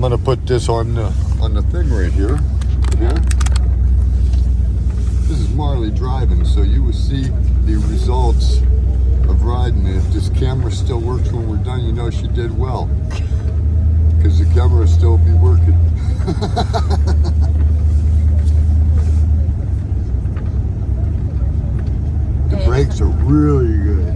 gonna put this on the thing right here. Yeah. This is Marley driving, so you will see the results of riding it. If this camera still works when we're done, you know she did well. Because the camera will still be working. The brakes are really good.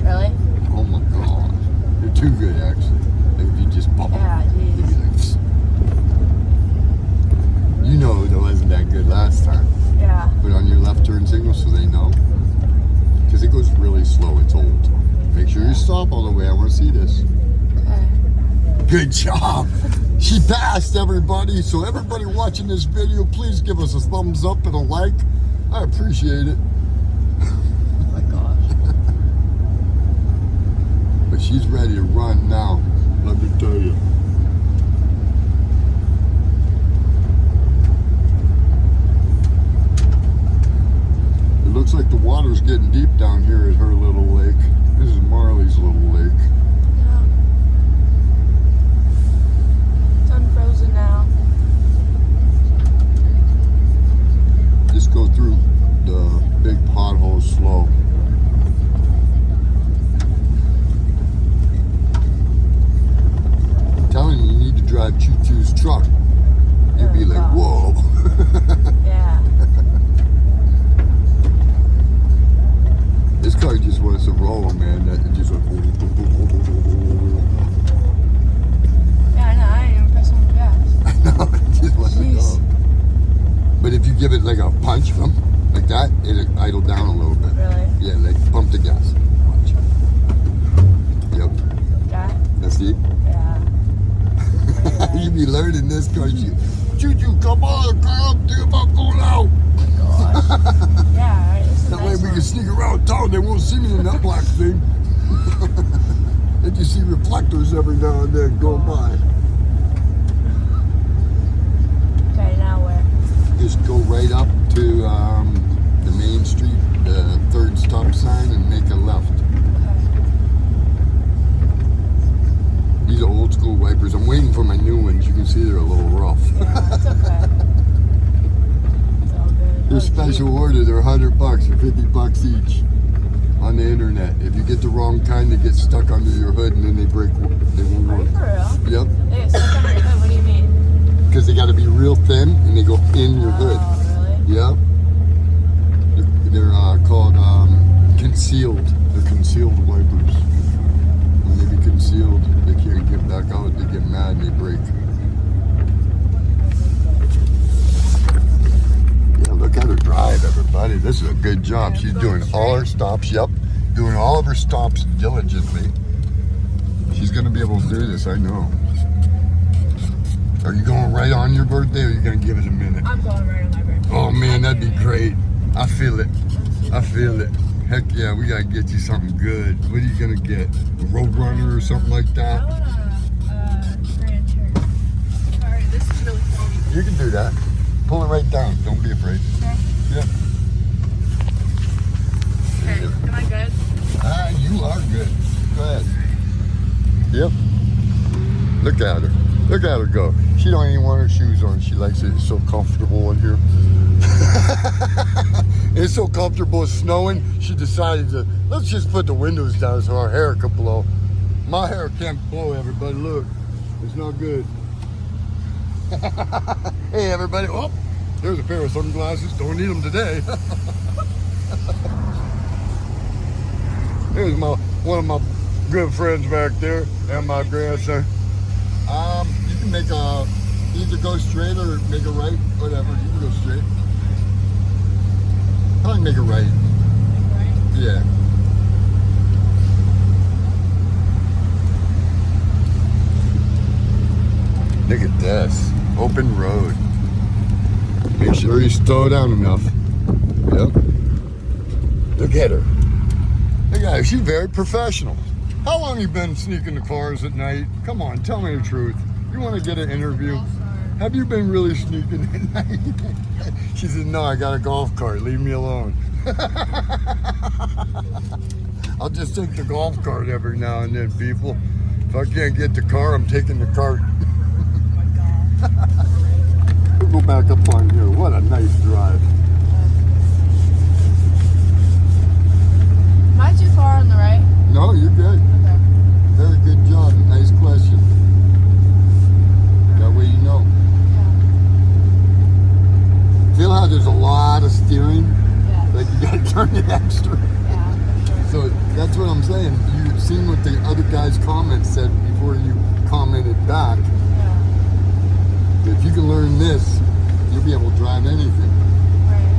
Really? Oh my god. They're too good, actually. Like if you just bump. Yeah, geez. You know that wasn't that good last time. Yeah. Put on your left turn signal so they know. Because it goes really slow. It's old. Make sure you stop all the way. I want to see this. Okay. Good job. She passed, everybody. So everybody watching this video, please give us a thumbs up and a like. I appreciate it. Oh my gosh. But she's ready to run now. Let me tell you. It looks like the water's getting deep down here at her little lake. This is Marley's little lake. Yeah. It's unfrozen now. Just go through the big potholes slow. I'm telling you, you need to drive Choo Choo's truck. You'd be like, whoa. Yeah. This car just wants to roll, man. That just like. Yeah, I know. I ain't even pressing on the gas. I know. It just wants to go. But if you give it like a punch, like that, it'll idle down a little bit. Really? Yeah, like pump the gas. Punch. Yep. That? That's it. Yeah. You be learning this car. Choo Choo, come on, girl. Think about going out. Gosh. Yeah, right. This is That a way nice we one. can sneak around town. They won't see me in that black thing. They just see reflectors every now and then going by. Okay, now where? Just go right up to the main street, the third stop sign, and make a left. Okay. These are old school wipers. I'm waiting for my new ones. You can see they're a little rough. Yeah, it's okay. It's all good. They're Oh, special geez. order. They're $100 or $50 each on the internet. If you get the wrong kind, they get stuck under your hood and then they break. They won't Are you work. for real? Yep. They get stuck under your hood. What do you mean? Because they got to be real thin and they go in your hood. Oh, really? Yep. They're called concealed. They're concealed wipers. When they be concealed, they can't get back out. They get mad and they break. Yeah, look at her drive, everybody. This is a good job. She's doing all her stops. Yep. Doing all of her stops diligently. She's going to be able to do this, I know. Are you going right on your birthday or are you going to give it a minute? I'm going right on my birthday. Oh man, that'd be great. I feel it. I feel it. Heck yeah, we gotta get you something good. What are you gonna get? A Roadrunner or something like I that? want a Grand Cherokee. Sorry, this is really funny. You can do that. Pull it right down. Don't be afraid. Okay. Yeah. Okay, am I good? Ah, you are good. Go ahead. Yep. Look at her. Look at her go. She don't even want her shoes on. She likes it. It's so comfortable in here. It's so comfortable. It's snowing. She decided to, let's just put the windows down so our hair could blow. My hair can't blow, everybody. Look. It's not good. Hey, everybody. Oh, there's a pair of sunglasses. Don't need them today. There's one of my good friends back there and my grandson. You can make either go straight or make a right, whatever. You can go straight. Probably make a right. Right? Yeah. Look at this. Open road. Make sure you slow down enough. Yep. Look at her. Look at her. She's very professional. How long you been sneaking the cars at night? Come on, tell me the truth. You want to get an interview? Have you been really sneaking at night? She said, no, I got a golf cart. Leave me alone. I'll just take the golf cart every now and then, people. If I can't get the car, I'm taking the cart. go back up on here. What a nice drive. Am I too far on the right? No, you're good. Okay. Very good job. Nice question. That way you know. Yeah. Feel how there's a lot of steering? Yeah. Like you gotta turn it extra. Yeah, for sure. So that's what I'm saying. You've seen what the other guy's comments said before you commented back. Yeah. If you can learn this, you'll be able to drive anything. Right.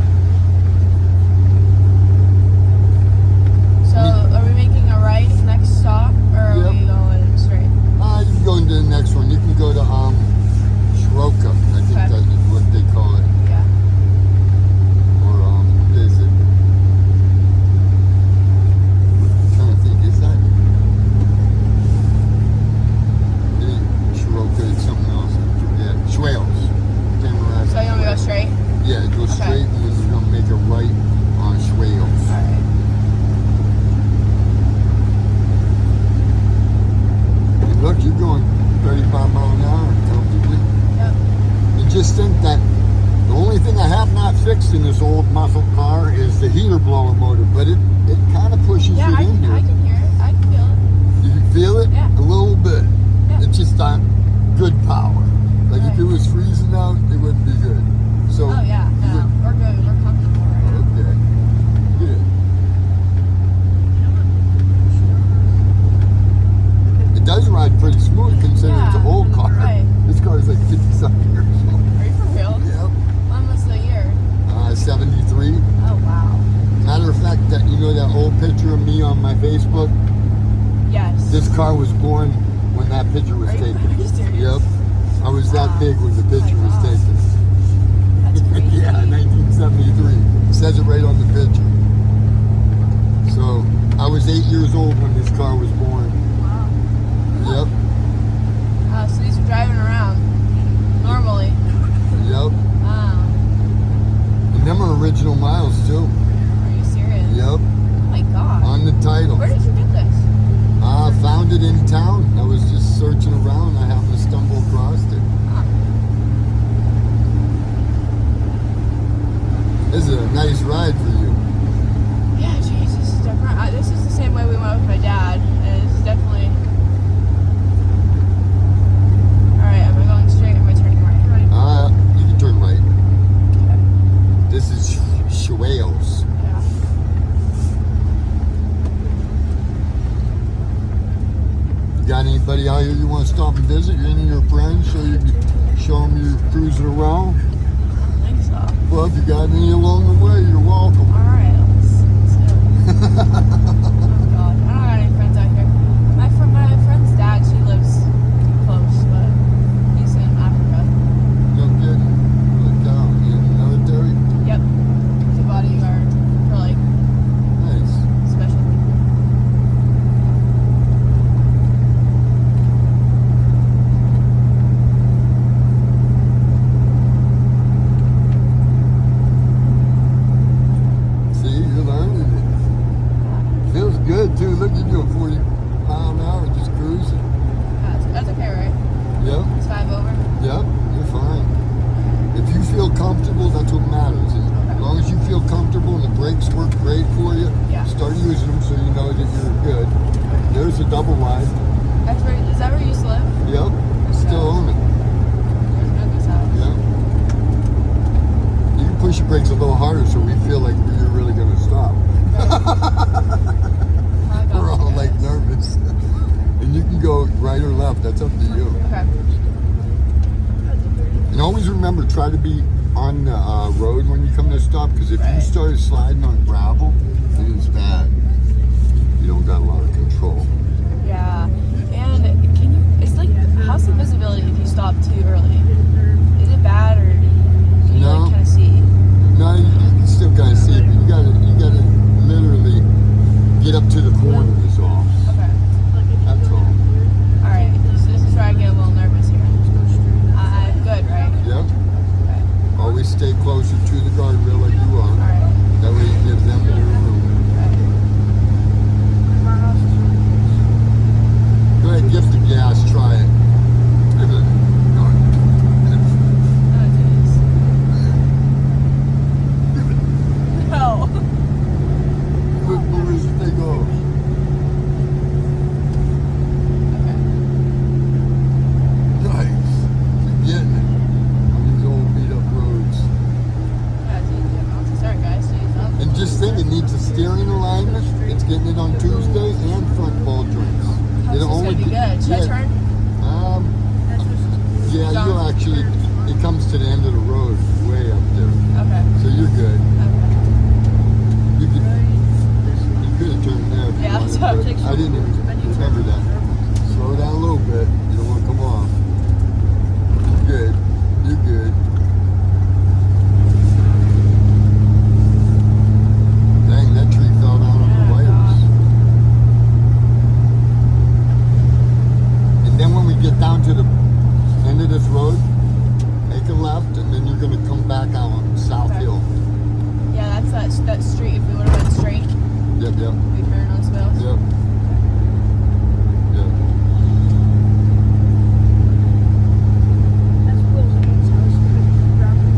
So, are we making a right next stop, or are Yep. we going straight? You can go into the next one. You can go to Shroka. I think Okay. that is what they call it. Yeah. Or what is it? I'm trying to think, is that? It ain't Shroka, it's something else. I forget. Schwales. Can't remember. So you want me to go straight? Yeah, go Okay. straight and then you're gonna make a right on Schwales. Alright. And look, you're going 35 miles an hour comfortably. Yep. And just think that the only thing I have not fixed in this old muscle car is the heater blower motor, but it kind of pushes Yeah, it I in can here. hear it. I can feel it. You can feel it? Yeah. A little bit. Yeah. It's just not good power. Like if Right. it was freezing out, it wouldn't be good. So Oh yeah, you no, would- we're good. We're comfortable right now. okay. Good. It does ride pretty smooth considering it's an Yeah, old car. right. This car is like 50-something years old. Are you for real? Yep. When was the year? 73. Oh wow. Matter of fact, that you know that old picture of me on my Facebook? Yes. This car was born when that picture was Are you taken. serious? Yep. I was that Wow. big when the picture was God. taken. That's crazy. Yeah, 1973. It says it right on the picture. So I was 8 years old when this car was born. Wow. Yep. So these are driving around normally. Yep. Wow. And them are original miles too. Are you serious? Yep. Oh my God. On the title. Where did you get this? I found it in town. I was just searching around. I happened to stumble across it. Huh. This is a nice ride for you. Yeah, geez, this is different. This is the same way we went with my dad, and it's definitely. All right, am I going straight? Or am I turning right? You can turn right. Okay. This is Schwales. Yeah. You got anybody out here you want to stop and visit? Any of your friends so you can show them you're cruising around? I don't think so. Well, if you got any along the way, you're welcome. All right, let's see. Oh God, I don't got any friends out here. My friend's dad, she lives close, but he's in Africa. No kidding. Look out. You in the military? Yep. He's a bodyguard for like Nice. special people. See, you're learning it. Feels good too. Look, you're doing 40 mile an hour just cruising. That's okay, right? Yep. It's 5 over. Yep. You're fine. If you feel comfortable, that's what matters. As long as you feel comfortable and the brakes work great for you, Yeah. start using them so you know that you're good. There's a double wide. Is that where you used to live? Yep. Still own it. There's Nookie's house. Yep. You can push your brakes a little harder so we feel like you're really going to stop. We're all like nervous. And you can go right or left. That's up to you. Okay. And always remember, try to be on the road when you come to a stop, because if you Right. start sliding on gravel, it is bad. You don't got a lot of control. Yeah. And it's like, how's the visibility if you stop too early? Is it bad, or can you No. like kind of see? No, you can still kind of see it, but you gotta literally get up to the corner is all. Okay. That's all. Alright. So this is where I get a little nervous here. I'm good, right? Yep. Okay. Always stay closer to the guardrail like you are. Alright. That way you give them their room. Go ahead, give the gas, try it. Give it. Oh, jeez. it's getting it on Tuesday and front ball joints. Oh, It'll this is gonna be good. Should I turn? Yeah, Down. you'll actually, it comes to the end of the road, way up there. Okay. So you're good. Okay. You could have turned there if you Yeah, wanted, so it but takes I didn't even remember that. Slow down a little bit. You don't want to come off. You're good. You're good. Dang, that tree fell down on the wires. And then when we get down to the end of this road, make a left, and then you're going to come back out on South Okay. Hill. Yeah, that's that street. If we would have went straight, Yep, yep, we'd burn those wheels. yep. Yep.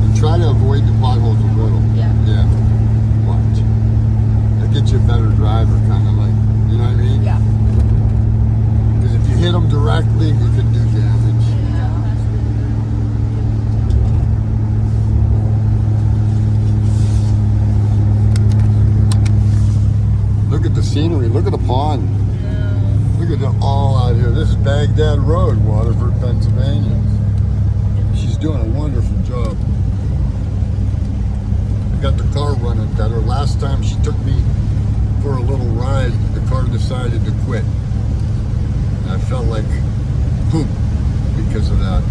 And try to avoid the potholes a little. Yeah. Yeah. Watch. That gets you a better driver, kind of like, you know what I mean? Yeah. Because if you hit them directly, you could do damage. Yeah. Look at the scenery. Look at the pond. Look at it all out here. This is Baghdad Road, Waterford, Pennsylvania. She's doing a wonderful job. I got the car running better. Last time she took me for a little ride, the car decided to quit. And I felt like poop because of that.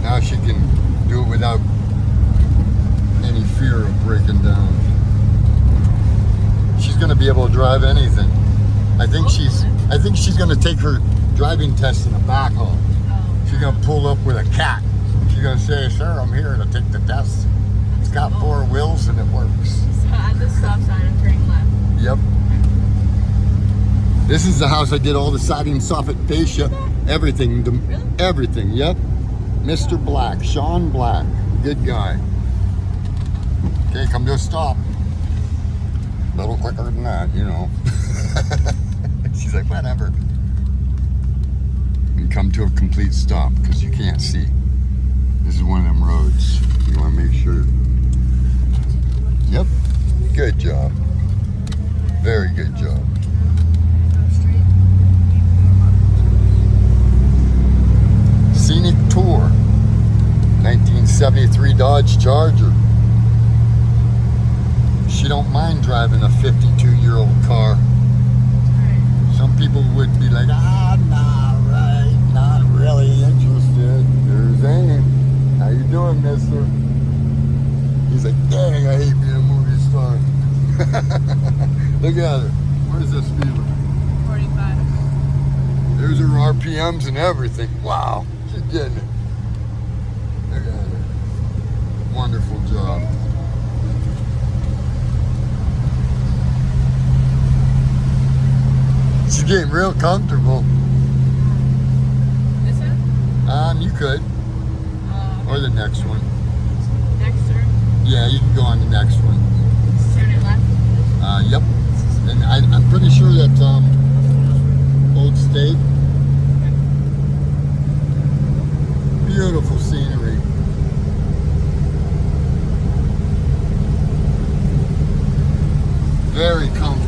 Now she can do it without any fear of breaking down. She's going to be able to drive anything. I think she's going to take her driving test in a backhoe. She's going to pull up with a cat. She's going to say, "Sir, I'm here to take the test. It's got 4 wheels and it works." So at the stop sign, I'm turning left. Yep. This is the house I did all the siding, soffit, fascia, everything. Really? Everything, yep. Mr. Black, Sean Black. Good guy. Okay, come to a stop. A little quicker than that, you know. She's like, whatever. And come to a complete stop because you can't see. This is one of them roads. You want to make sure. Yep. Good job. Very good job. Scenic Tour. 1973 Dodge Charger. She don't mind driving a 52-year-old car. Some people would be like, not really interested. There's Amy. How you doing, mister? He's like, dang, I hate being a movie star. Look at her. Where's the speeder? 45. There's her RPMs and everything. Wow, she's getting it. Look at her. Wonderful job. She's getting real comfortable. This one? You could. Or the next one. Next turn. Yeah, you can go on the next one. Turn it left. Yep. And I'm pretty sure that's Old State. Beautiful scenery. Very comfortable.